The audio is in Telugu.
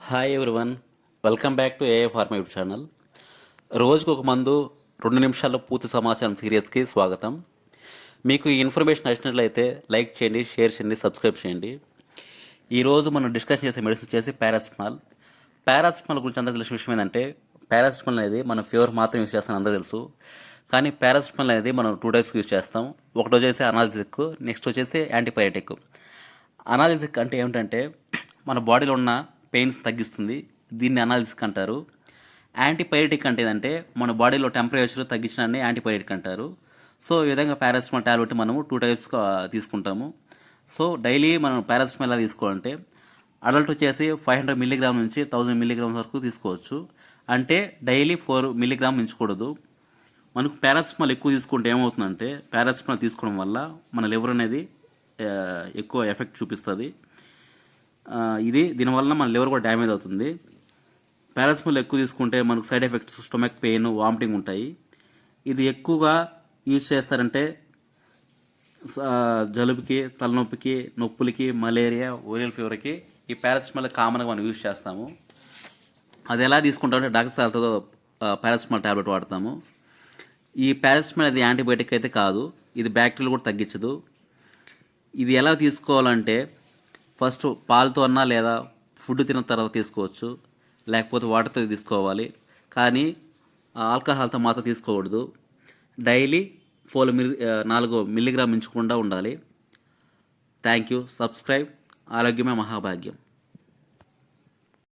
Hi everyone, welcome back to ఏఏ ఫార్మా యూట్యూబ్ ఛానల్. రోజుకు ఒక మందు 2 నిమిషాల్లో పూర్తి సమాచారం సీరియస్కి స్వాగతం. మీకు ఈ ఇన్ఫర్మేషన్ నచ్చినట్లయితే లైక్ చేయండి, షేర్ చేయండి, సబ్స్క్రైబ్ చేయండి. ఈరోజు మనం డిస్కస్ చేసే మెడిసిన్ వచ్చేసి పారాసిటమాల్. పారాసిటమాల్ గురించి అందరికీ తెలిసిన విషయం ఏంటంటే, పారాసిటమాల్ అనేది మనం ఫీవర్ మాత్రం యూజ్ చేస్తాం అందరూ తెలుసు. కానీ పారాసిటమాల్ అనేది మనం 2 టైప్స్ యూజ్ చేస్తాం. ఒకటి వచ్చేసి అనాల్జిసిక్, నెక్స్ట్ వచ్చేసి యాంటీబయాటిక్. అనాలిసిక్ అంటే ఏమిటంటే మన బాడీలో ఉన్న పెయిన్స్ తగ్గిస్తుంది, దీన్ని అనాలిసిక్ అంటారు. యాంటీబయాటిక్ అంటే ఏంటంటే మన బాడీలో టెంపరేచర్ తగ్గించడాన్ని యాంటీబయాటిక్ అంటారు. సో ఈ విధంగా పారాసిటమాల్ టాబ్లెట్ మనము 2 టైప్స్గా తీసుకుంటాము. సో డైలీ మనం పారాసిటమాల్ ఎలా తీసుకోవాలంటే, అడల్ట్ వచ్చేసి 500 మిల్లీగ్రామ్ నుంచి 1000 మిల్లీగ్రామ్స్ వరకు తీసుకోవచ్చు. అంటే డైలీ 4 మిల్లీగ్రామ్ మించకూడదు. మనకు పారాసిటమాల్ ఎక్కువ తీసుకుంటే ఏమవుతుందంటే, పారాసిటమాల్ తీసుకోవడం వల్ల మన లివర్ అనేది ఎక్కువ ఎఫెక్ట్ చూపిస్తుంది. దీనివల్ల మన లివర్ కూడా డ్యామేజ్ అవుతుంది. పారాసిటమాల్ ఎక్కువ తీసుకుంటే మనకు side effects, stomach pain, vomiting ఉంటాయి. ఇది ఎక్కువగా యూజ్ చేస్తారంటే జలుబుకి, తలనొప్పికి, నొప్పులకి, మలేరియా, వైరల్ ఫీవర్కి ఈ పారాసిటమాల్ కామన్గా మనం యూజ్ చేస్తాము. అది ఎలా తీసుకుంటామంటే డాక్టర్ సార్తో పారాసిటమాల్ టాబ్లెట్ వాడతాము. ఈ పారాసిటమాల్ అది యాంటీబయాటిక్ అయితే కాదు, ఇది బ్యాక్టీరియల్ కూడా తగ్గించదు. ఇది ఎలా తీసుకోవాలంటే, ఫస్ట్ పాలతో అన్నా లేదా ఫుడ్ తిన్న తర్వాత తీసుకోవచ్చు, లేకపోతే వాటర్తో తీసుకోవాలి. కానీ ఆల్కహాల్తో మాత్రం తీసుకోకూడదు. డైలీ 4 మిల్లీగ్రామ్ మించకుండా ఉండాలి. Thank you. సబ్స్క్రైబ్. ఆరోగ్యమే మహాభాగ్యం.